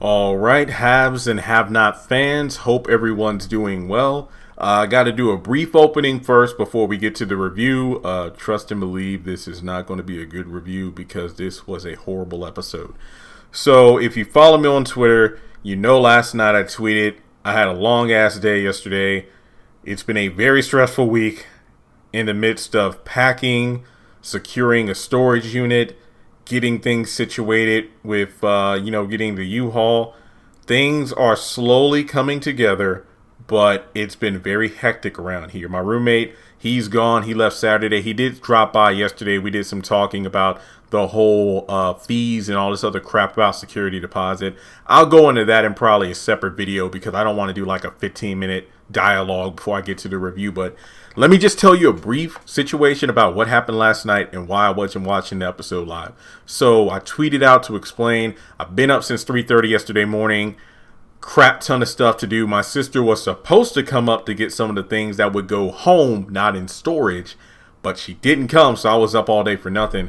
All right, haves and have-not fans, hope everyone's doing well. I got to do a brief opening first before we get to the review. Trust and believe this is not going to be a good review because this was a horrible episode. So if you follow me on Twitter, you know last night I tweeted I had a long-ass day yesterday. It's been a very stressful week in the midst of packing, securing a storage unit, getting things situated with, getting the U-Haul. Things are slowly coming together, but it's been very hectic around here. My roommate, he's gone. He left Saturday. He did drop by yesterday. We did some talking about the whole fees and all this other crap about security deposit. I'll go into that in probably a separate video because I don't want to do like a 15-minute dialogue before I get to the review. But let me just tell you a brief situation about what happened last night and why I wasn't watching the episode live. So I tweeted out to explain. I've been up since 3:30 yesterday morning. Crap ton of stuff to do. My sister was supposed to come up to get some of the things that would go home, not in storage, but she didn't come, so I was up all day for nothing.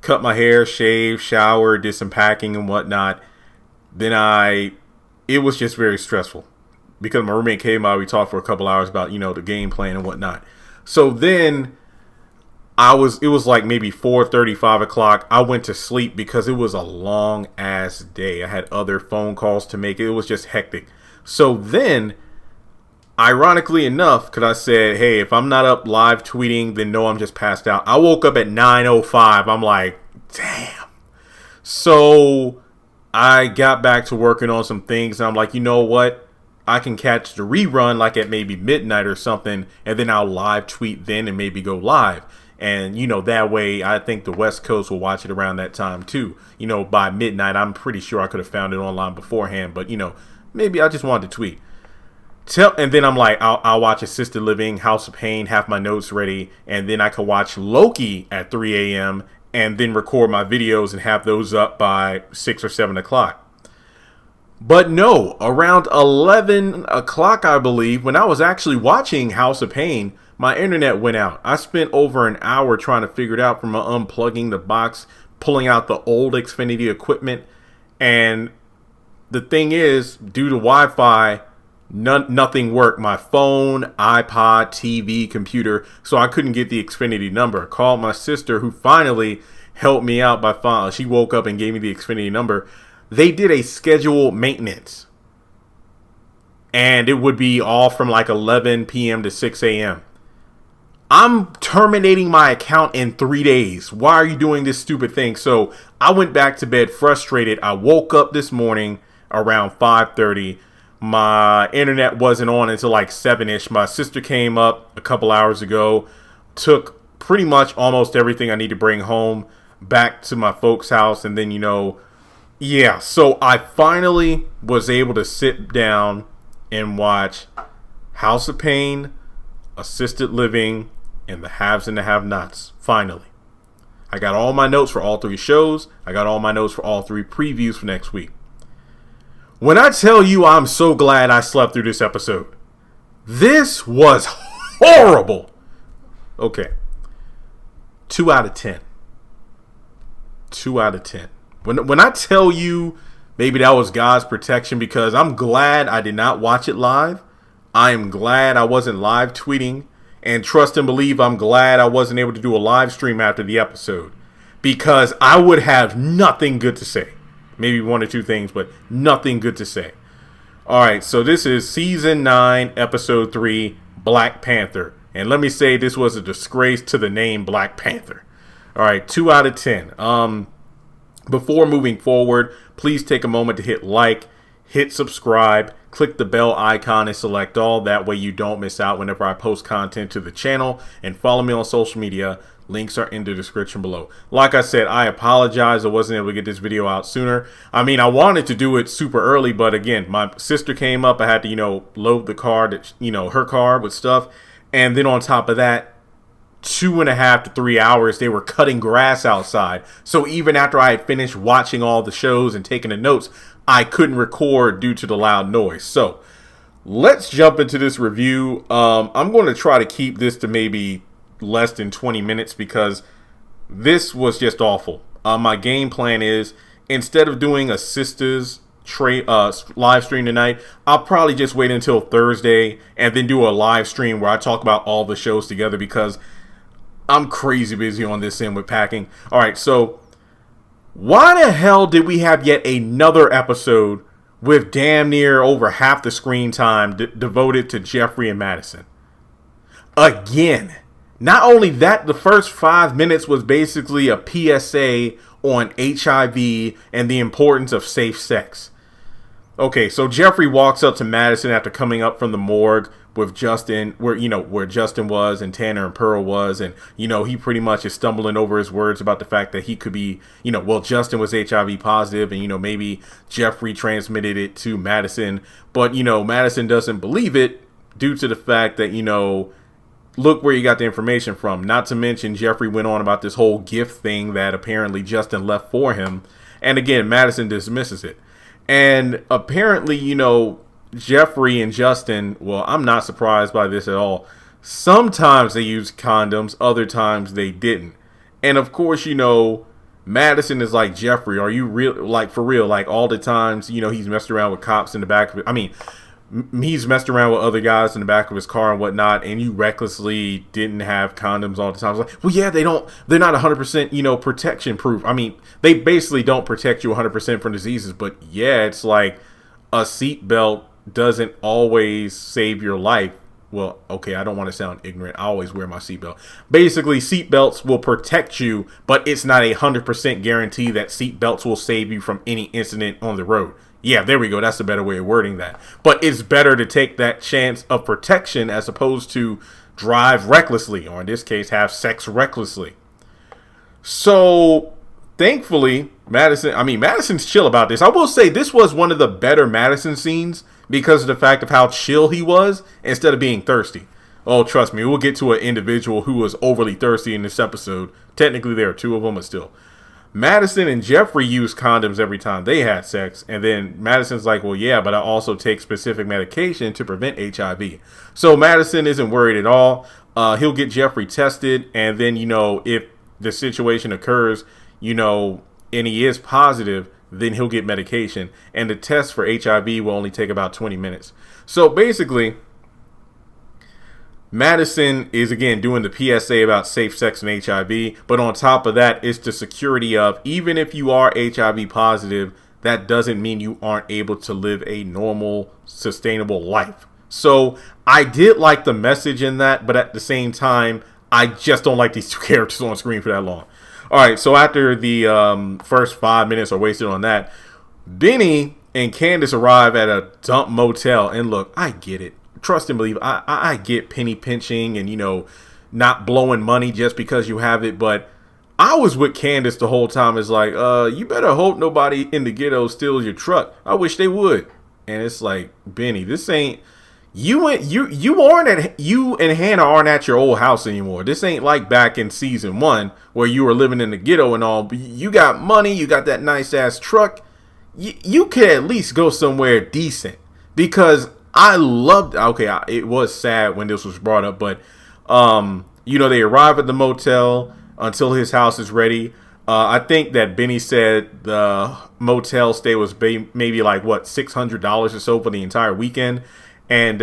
Cut my hair, shaved, showered, did some packing and whatnot. Then it was just very stressful because my roommate came by. We talked for a couple hours about, the game plan and whatnot. So then it was like maybe 4:30, 5 o'clock. I went to sleep because it was a long ass day. I had other phone calls to make. It was just hectic. So then, ironically enough, because I said, hey, if I'm not up live tweeting, then no, I'm just passed out. I woke up at 9:05. I'm like, damn. So I got back to working on some things. And I'm like, you know what? I can catch the rerun like at maybe midnight or something. And then I'll live tweet then and maybe go live. And, that way I think the West Coast will watch it around that time too. By midnight, I'm pretty sure I could have found it online beforehand. But, maybe I just wanted to tweet. And then I'm like, I'll watch Assisted Living, House of HAHN, have my notes ready. And then I could watch Loki at 3 a.m. and then record my videos and have those up by 6 or 7 o'clock. But no, around 11 o'clock, I believe, when I was actually watching House of HAHN, my internet went out. I spent over an hour trying to figure it out from unplugging the box, pulling out the old Xfinity equipment. And the thing is, due to Wi-Fi, nothing worked. My phone, iPod, TV, computer. So I couldn't get the Xfinity number. I called my sister, who finally helped me out by phone. She woke up and gave me the Xfinity number. They did a scheduled maintenance. And it would be all from like 11 p.m. to 6 a.m. I'm terminating my account in 3 days. Why are you doing this stupid thing? So I went back to bed frustrated. I woke up this morning around 5:30. My internet wasn't on until like 7-ish. My sister came up a couple hours ago, took pretty much almost everything I need to bring home back to my folks' house. And then, so I finally was able to sit down and watch House of HAHN, Assisted Living, and the Haves and the Have-Nots. Finally. I got all my notes for all 3 shows. I got all my notes for all 3 previews for next week. When I tell you I'm so glad I slept through this episode, this was horrible. Okay. 2 out of 10. 2 out of 10. When I tell you maybe that was God's protection, because I'm glad I did not watch it live. I am glad I wasn't live tweeting. And trust and believe I'm glad I wasn't able to do a live stream after the episode, because I would have nothing good to say. Maybe 1 or 2 things, but nothing good to say. All right, so this is Season 9, Episode 3, Black Panther. And let me say this was a disgrace to the name Black Panther. All right, 2 out of 10. Before moving forward, please take a moment to hit like, hit subscribe, click the bell icon and select all. That way you don't miss out whenever I post content to the channel. And follow me on social media. Links are in the description below. Like I said, I apologize I wasn't able to get this video out sooner. I mean, I wanted to do it super early, but again, my sister came up. I had to, load the car, her car with stuff. And then on top of that, 2.5 to 3 hours, they were cutting grass outside. So even after I had finished watching all the shows and taking the notes, I couldn't record due to the loud noise. So let's jump into this review. I'm going to try to keep this to maybe less than 20 minutes because this was just awful. My game plan is, instead of doing a sister's live stream tonight. I'll probably just wait until Thursday and then do a live stream where I talk about all the shows together because I'm crazy busy on this end with packing. All right, so why the hell did we have yet another episode with damn near over half the screen time devoted to Jeffrey and Madison? Again, not only that, the first 5 minutes was basically a PSA on HIV and the importance of safe sex. Okay, so Jeffrey walks up to Madison after coming up from the morgue with Justin, where Justin was and Tanner and Pearl was, and he pretty much is stumbling over his words about the fact that he could be, Justin was HIV positive, and maybe Jeffrey transmitted it to Madison, but Madison doesn't believe it due to the fact that look where you got the information from. Not to mention Jeffrey went on about this whole gift thing that apparently Justin left for him, and again Madison dismisses it. And apparently, Jeffrey and Justin, well, I'm not surprised by this at all. Sometimes they used condoms, other times they didn't. And of course, Madison is like, Jeffrey, are you real? Like, for real? Like, all the times, he's messed around with cops in the back of it. I mean, he's messed around with other guys in the back of his car and whatnot, and you recklessly didn't have condoms all the time. It's like, well, yeah, they're not 100%, protection proof. I mean, they basically don't protect you 100% from diseases, but yeah, it's like a seatbelt doesn't always save your life. Well, okay, I don't want to sound ignorant. I always wear my seatbelt. Basically, seatbelts will protect you, but it's not 100% guarantee that seatbelts will save you from any incident on the road. Yeah, there we go. That's a better way of wording that. But it's better to take that chance of protection as opposed to drive recklessly, or in this case, have sex recklessly. So, thankfully, Madison's chill about this. I will say this was one of the better Madison scenes because of the fact of how chill he was instead of being thirsty. Oh, trust me, we'll get to an individual who was overly thirsty in this episode. Technically, there are two of them, but still. Madison and Jeffrey used condoms every time they had sex, and then Madison's like, well, yeah, but I also take specific medication to prevent HIV. So Madison isn't worried at all. He'll get Jeffrey tested, and then, if the situation occurs, and he is positive, then he'll get medication, and the test for HIV will only take about 20 minutes. So basically, Madison is, again, doing the PSA about safe sex and HIV, but on top of that, it's the security of, even if you are HIV positive, that doesn't mean you aren't able to live a normal, sustainable life. So I did like the message in that, but at the same time, I just don't like these two characters on screen for that long. All right, so after the first 5 minutes are wasted on that, Benny and Candace arrive at a dump motel, and look, I get it. Trust and believe, I get penny pinching and, not blowing money just because you have it. But I was with Candace the whole time. It's like, you better hope nobody in the ghetto steals your truck. I wish they would. And it's like, Benny, this ain't, you and Hannah aren't at your old house anymore. This ain't like back in season 1 where you were living in the ghetto and all. You got money. You got that nice ass truck. You could at least go somewhere decent, because I loved, it was sad when this was brought up, but, they arrive at the motel until his house is ready. I think that Benny said the motel stay was maybe like, $600 or so for the entire weekend. And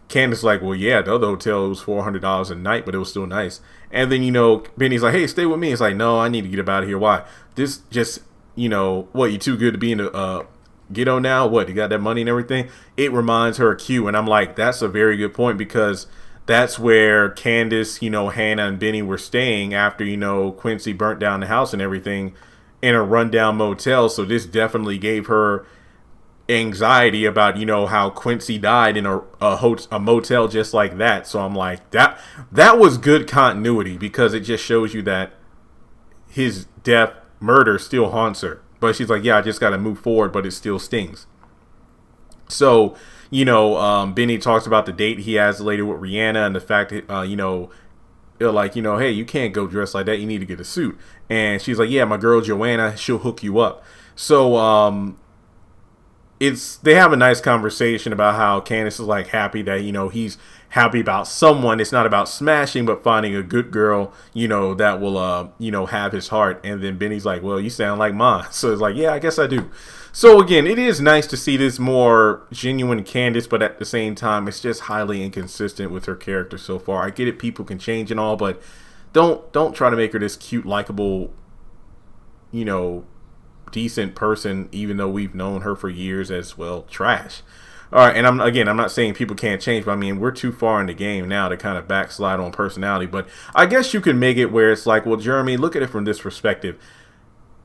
Candace like, well, yeah, the other hotel, it was $400 a night, but it was still nice. And then, Benny's like, hey, stay with me. It's like, no, I need to get up out of here. Why? This just, you too good to be in the, ghetto now? What, you got that money and everything? It reminds her of Q, and I'm like, that's a very good point, because that's where Candace, Hannah and Benny were staying after, Quincy burnt down the house and everything in a rundown motel. So this definitely gave her anxiety about, how Quincy died in a motel just like that. So I'm like, that was good continuity, because it just shows you that his murder still haunts her. But she's like, yeah, I just got to move forward, but it still stings. So, Benny talks about the date he has later with Rihanna and the fact that, they're like, hey, you can't go dressed like that. You need to get a suit. And she's like, yeah, my girl Joanna, she'll hook you up. So, they have a nice conversation about how Candace is like happy that, he's happy about someone. It's not about smashing, but finding a good girl, that will, have his heart. And then Benny's like, well, you sound like mine. So it's like, yeah, I guess I do. So again, it is nice to see this more genuine Candace, but at the same time, it's just highly inconsistent with her character so far. I get it, people can change and all, but don't try to make her this cute, likable, decent person, even though we've known her for years as, well, trash. All right, and I'm not saying people can't change, but I mean, we're too far in the game now to kind of backslide on personality. But I guess you can make it where it's like, well, Jeremy, look at it from this perspective.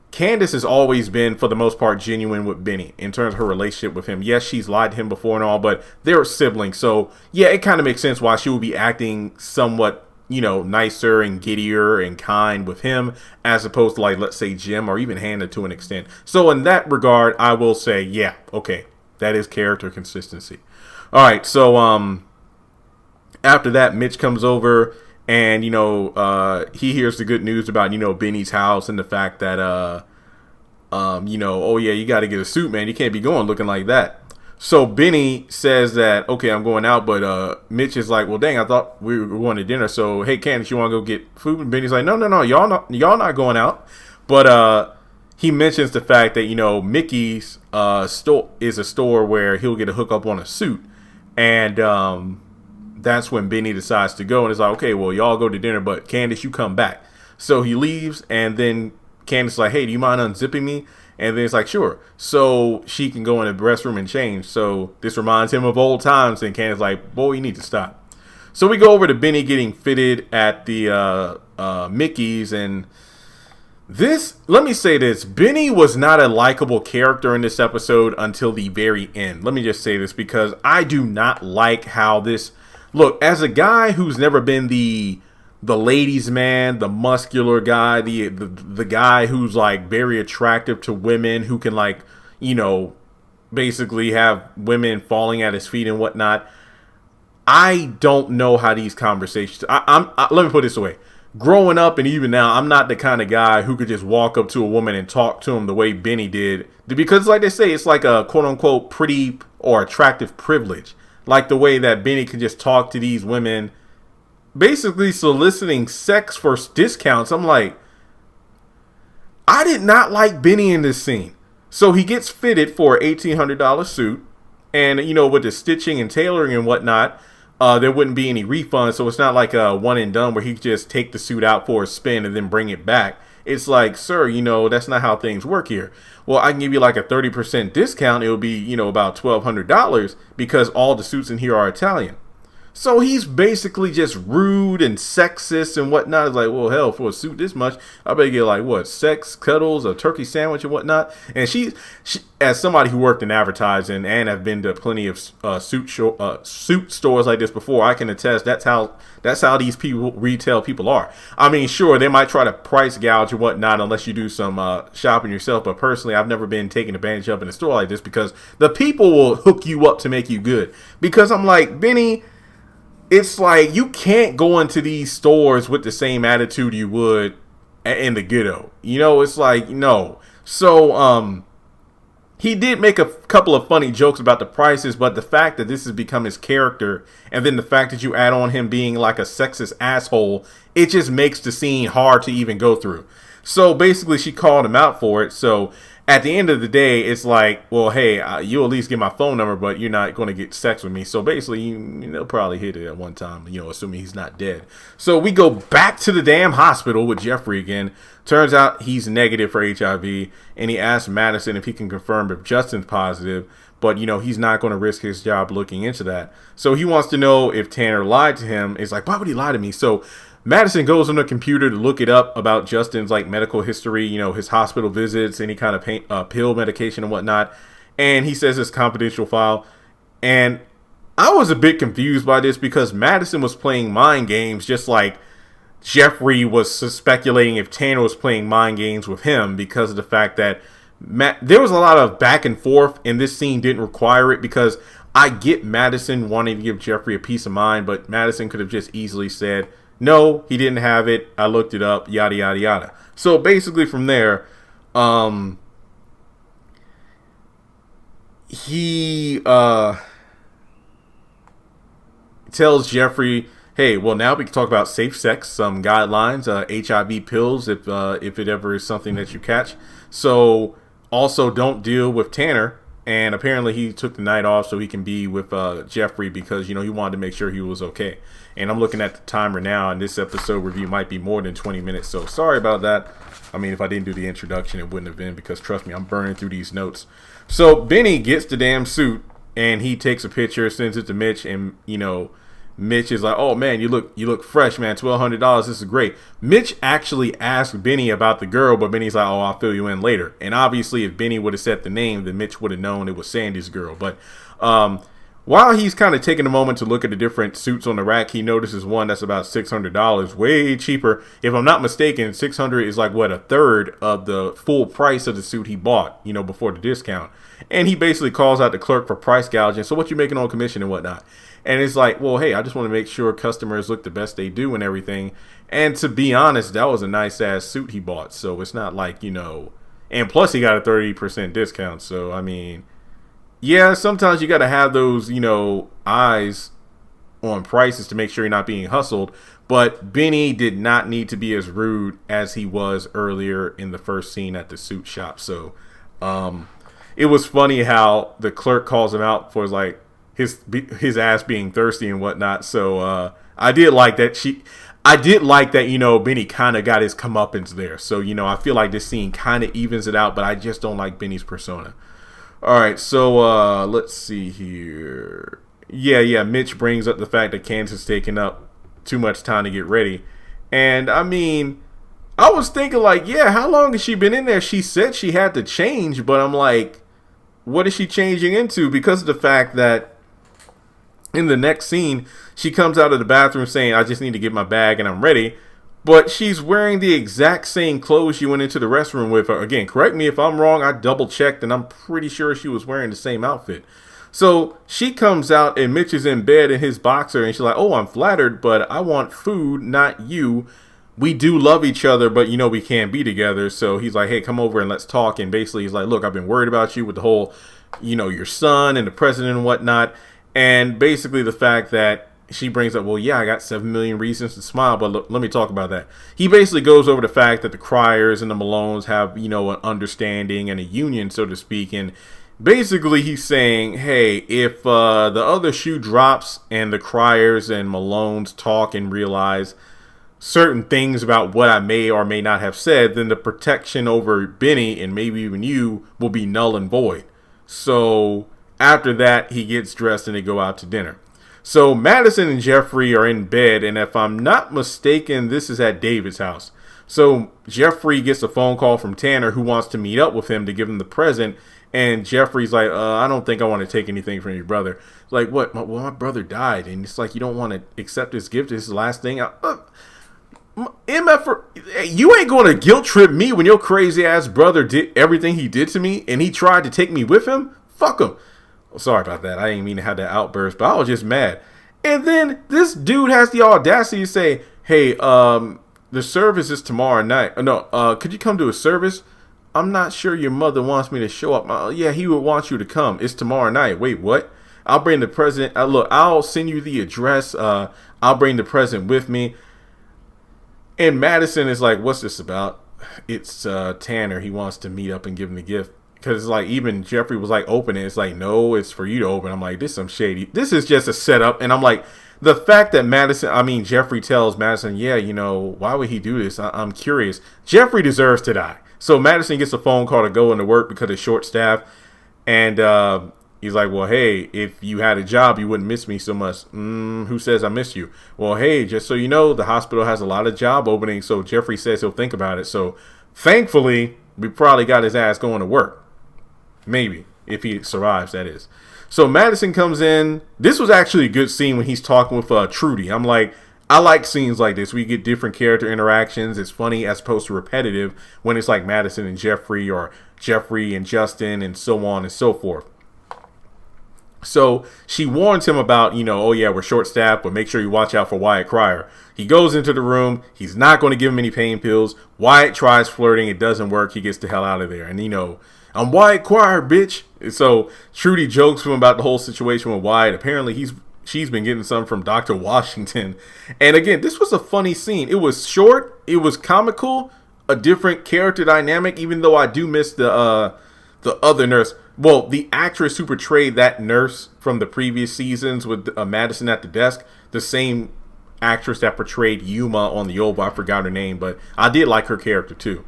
Candace has always been, for the most part, genuine with Benny in terms of her relationship with him. Yes, she's lied to him before and all, but they're siblings. So, yeah, it kind of makes sense why she would be acting somewhat, nicer and giddier and kind with him as opposed to, like, let's say Jim or even Hannah to an extent. So in that regard, I will say, yeah, okay, that is character consistency. All right, so after that, Mitch comes over and, he hears the good news about, Benny's house and the fact that, oh, yeah, you got to get a suit, man. You can't be going looking like that. So Benny says that, okay, I'm going out, but Mitch is like, well, dang, I thought we were going to dinner. So, hey, Candace, you want to go get food? And Benny's like, no, y'all not going out. But he mentions the fact that, Mickey's store is a store where he'll get a hookup on a suit. And that's when Benny decides to go. And it's like, okay, well, y'all go to dinner, but Candace, you come back. So he leaves, and then Candace is like, hey, do you mind unzipping me? And then it's like, sure. So she can go in the restroom and change. So this reminds him of old times. And Candace's like, boy, you need to stop. So we go over to Benny getting fitted at the Mickey's. And let me say this. Benny was not a likable character in this episode until the very end. Let me just say this because I do not like how this... Look, as a guy who's never been the ladies' man, the muscular guy, the guy who's like very attractive to women, who can like, basically have women falling at his feet and whatnot. I don't know how these conversations. Let me put it this way. Growing up and even now, I'm not the kind of guy who could just walk up to a woman and talk to him the way Benny did, because like they say, it's like a quote unquote pretty or attractive privilege. Like the way that Benny can just talk to these women, basically soliciting sex for discounts. I'm like, I did not like Benny in this scene. So he gets fitted for an $1,800 suit. And, with the stitching and tailoring and whatnot, there wouldn't be any refunds. So it's not like a one and done where he could just take the suit out for a spin and then bring it back. It's like, sir, that's not how things work here. Well, I can give you like a 30% discount. It'll be, about $1,200 because all the suits in here are Italian. So he's basically just rude and sexist and whatnot. It's like, well, hell, for a suit this much, I better get like what, sex, cuddles, a turkey sandwich and whatnot. And she as somebody who worked in advertising and have been to plenty of suit stores like this before, I can attest that's how these retail people are. I mean, sure, they might try to price gouge and whatnot unless you do some shopping yourself. But personally, I've never been taken advantage of in a store like this because the people will hook you up to make you good. Because I'm like, Benny, it's like you can't go into these stores with the same attitude you would in the ghetto. It's like, no. So, he did make a couple of funny jokes about the prices, but the fact that this has become his character, and then the fact that you add on him being like a sexist asshole, it just makes the scene hard to even go through. So basically, she called him out for it. So at the end of the day, it's like, well, hey, you'll at least get my phone number, but you're not going to get sex with me. So basically, they'll probably hit it at one time, assuming he's not dead. So we go back to the damn hospital with Jeffrey again. Turns out he's negative for HIV, and he asks Madison if he can confirm if Justin's positive, but, he's not going to risk his job looking into that. So he wants to know if Tanner lied to him. It's like, why would he lie to me? So Madison goes on the computer to look it up about Justin's like medical history, his hospital visits, any kind of pill medication and whatnot. And he says it's confidential file. And I was a bit confused by this because Madison was playing mind games, just like Jeffrey was speculating if Tanner was playing mind games with him because of the fact that there was a lot of back and forth, and this scene didn't require it because I get Madison wanting to give Jeffrey a peace of mind, but Madison could have just easily said, no, he didn't have it. I looked it up, yada, yada, yada. So basically from there, he tells Jeffrey, hey, well, now we can talk about safe sex, some guidelines, HIV pills if it ever is something that you catch. So also don't deal with Tanner. And apparently he took the night off so he can be with Jeffrey because, he wanted to make sure he was okay. And I'm looking at the timer now, and this episode review might be more than 20 minutes. So sorry about that. I mean, if I didn't do the introduction, it wouldn't have been because, trust me, I'm burning through these notes. So Benny gets the damn suit, and he takes a picture, sends it to Mitch, and, Mitch is like, oh, man, you look fresh, man, $1,200, this is great. Mitch actually asked Benny about the girl, but Benny's like, oh, I'll fill you in later. And obviously, if Benny would have said the name, then Mitch would have known it was Sandy's girl. But while he's kind of taking a moment to look at the different suits on the rack, he notices one that's about $600, way cheaper. If I'm not mistaken, $600 is like, what, a third of the full price of the suit he bought, before the discount. And he basically calls out the clerk for price gouging. So what you making on commission and whatnot? And it's like, well, hey, I just want to make sure customers look the best they do and everything. And to be honest, that was a nice ass suit he bought. So it's not like, and plus he got a 30% discount. So, I mean, yeah, sometimes you got to have those, eyes on prices to make sure you're not being hustled. But Benny did not need to be as rude as he was earlier in the first scene at the suit shop. So it was funny how the clerk calls him out for like his ass being thirsty and whatnot. So I did like that Benny kind of got his comeuppance there. So, I feel like this scene kind of evens it out, but I just don't like Benny's persona. All right, so let's see here. Yeah, Mitch brings up the fact that Candace is taking up too much time to get ready. And, I mean, I was thinking, like, yeah, how long has she been in there? She said she had to change, but I'm like, what is she changing into? Because of the fact that in the next scene, she comes out of the bathroom saying, I just need to get my bag and I'm ready. But she's wearing the exact same clothes she went into the restroom with. Again, correct me if I'm wrong. I double checked and I'm pretty sure she was wearing the same outfit. So she comes out and Mitch is in bed in his boxer and she's like, oh, I'm flattered, but I want food, not you. We do love each other, but we can't be together. So he's like, hey, come over and let's talk. And basically he's like, look, I've been worried about you with the whole, your son and the president and whatnot. And basically the fact that she brings up, well, yeah, I got 7 million reasons to smile, but let me talk about that. He basically goes over the fact that the Criers and the Malones have, an understanding and a union, so to speak. And basically he's saying, hey, if the other shoe drops and the Criers and Malones talk and realize certain things about what I may or may not have said, then the protection over Benny and maybe even you will be null and void. So after that, he gets dressed and they go out to dinner. So Madison and Jeffrey are in bed, and if I'm not mistaken, this is at David's house. So Jeffrey gets a phone call from Tanner who wants to meet up with him to give him the present, and Jeffrey's like, I don't think I want to take anything from your brother. Like, what? Well, my brother died, and it's like, you don't want to accept his gift. This is the last thing. MF, you ain't going to guilt trip me when your crazy ass brother did everything he did to me, and he tried to take me with him? Fuck him. Sorry about that. I didn't mean to have that outburst, but I was just mad. And then this dude has the audacity to say, hey, the service is tomorrow night. Could you come to a service? I'm not sure your mother wants me to show up. Yeah, he would want you to come. It's tomorrow night. Wait, what? I'll bring the present. Look, I'll send you the address. I'll bring the present with me. And Madison is like, what's this about? It's Tanner. He wants to meet up and give him the gift. Because it's like, even Jeffrey was like, open it. It's like, no, it's for you to open. I'm like, this is some shady. This is just a setup. And I'm like, the fact that Jeffrey tells Madison, yeah, why would he do this? I'm curious. Jeffrey deserves to die. So Madison gets a phone call to go into work because of short staff. And he's like, well, hey, if you had a job, you wouldn't miss me so much. Who says I miss you? Well, hey, just so you know, the hospital has a lot of job openings. So Jeffrey says he'll think about it. So thankfully, we probably got his ass going to work. Maybe, if he survives, that is. So Madison comes in. This was actually a good scene when he's talking with Trudy. I'm like, I like scenes like this. We get different character interactions. It's funny as opposed to repetitive when it's like Madison and Jeffrey or Jeffrey and Justin and so on and so forth. So she warns him about, oh yeah, we're short-staffed, but make sure you watch out for Wyatt Cryer. He goes into the room. He's not going to give him any pain pills. Wyatt tries flirting. It doesn't work. He gets the hell out of there. And, I'm Wyatt Cryer, bitch. So Trudy jokes to him about the whole situation with Wyatt. Apparently she's been getting some from Dr. Washington. And again, this was a funny scene. It was short, it was comical, a different character dynamic, even though I do miss the other nurse. Well, the actress who portrayed that nurse from the previous seasons with Madison at the desk, the same actress that portrayed Yuma on the Oval. I forgot her name, but I did like her character too.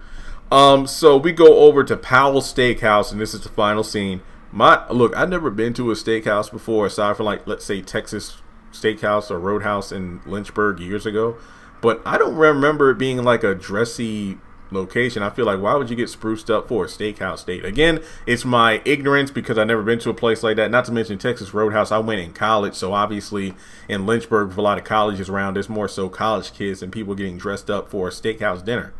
So we go over to Powell's Steakhouse, and this is the final scene. Look, I've never been to a steakhouse before, aside from like, let's say, Texas Steakhouse or Roadhouse in Lynchburg years ago. But I don't remember it being like a dressy location. I feel like, why would you get spruced up for a steakhouse date? Again, it's my ignorance because I've never been to a place like that. Not to mention Texas Roadhouse, I went in college, so obviously in Lynchburg, with a lot of colleges around, there's more so college kids and people getting dressed up for a steakhouse dinner.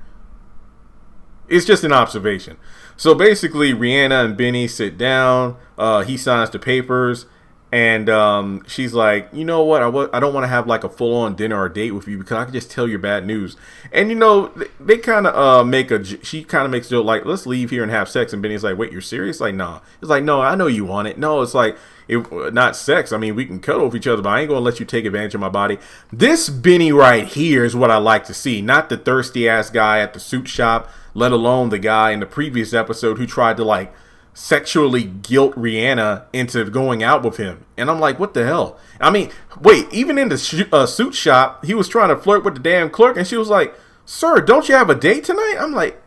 It's just an observation. So basically, Rihanna and Benny sit down. He signs the papers. And she's like, you know what? I don't want to have like a full-on dinner or date with you because I can just tell you bad news. And, you know, they kind of she kind of makes a joke like, let's leave here and have sex. And Benny's like, wait, you're serious? Like, nah. It's like, no, I know you want it. No, it's like, not sex. I mean, we can cuddle with each other, but I ain't going to let you take advantage of my body. This Benny right here is what I like to see. Not the thirsty-ass guy at the suit shop, let alone the guy in the previous episode who tried to, like, sexually guilt Rihanna into going out with him. And I'm like, what the hell? I mean, wait, even in the suit shop, he was trying to flirt with the damn clerk, and she was like, sir, don't you have a date tonight? I'm like,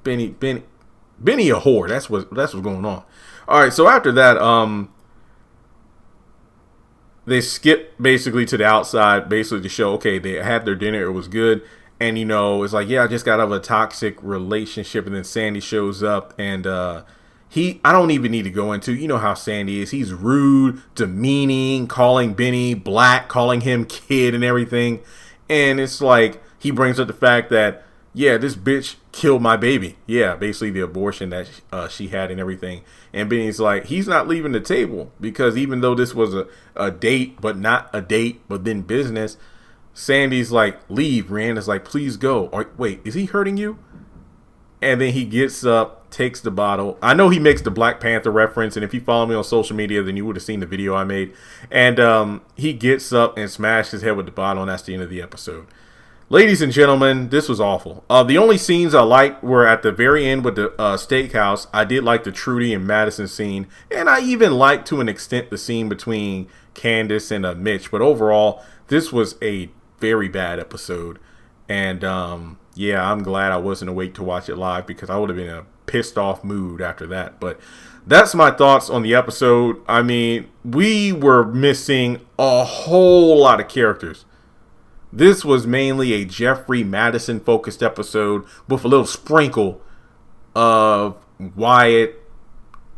Benny a whore. That's what's going on. All right, so after that, they skip basically to the outside, basically to show, okay, they had their dinner, it was good. And, you know, it's like, yeah, I just got out of a toxic relationship. And then Sandy shows up, and I don't even need to go into, you know how Sandy is. He's rude, demeaning, calling Benny black, calling him kid and everything. And it's like, he brings up the fact that, yeah, this bitch killed my baby. Yeah, basically the abortion that she had and everything. And Benny's like, he's not leaving the table because even though this was a date, but not a date, but then business, Sandy's like, leave. Rihanna's like, please go. Or wait, is he hurting you? And then he gets up, takes the bottle. I know he makes the Black Panther reference, and if you follow me on social media, then you would have seen the video I made. And he gets up and smashed his head with the bottle, and that's the end of the episode. Ladies and gentlemen, this was awful. The only scenes I liked were at the very end with the steakhouse. I did like the Trudy and Madison scene, and I even liked to an extent the scene between Candace and Mitch. But overall, this was a very bad episode. And yeah, I'm glad I wasn't awake to watch it live because I would have been in a pissed off mood after that. But that's my thoughts on the episode. I mean, we were missing a whole lot of characters. This was mainly a Jeffrey Madison focused episode with a little sprinkle of Wyatt.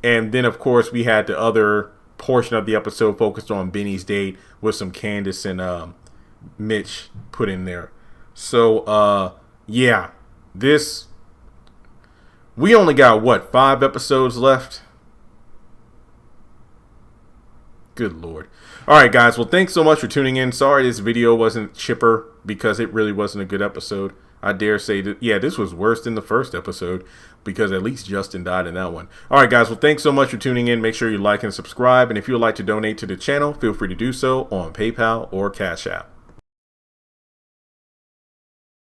And then, of course, we had the other portion of the episode focused on Benny's date with some Candace and Mitch put in there. So, yeah, we only got, what, 5 episodes left? Good Lord. All right, guys. Well, thanks so much for tuning in. Sorry this video wasn't chipper because it really wasn't a good episode. I dare say that, yeah, this was worse than the first episode because at least Justin died in that one. All right, guys. Well, thanks so much for tuning in. Make sure you like and subscribe. And if you would like to donate to the channel, feel free to do so on PayPal or Cash App.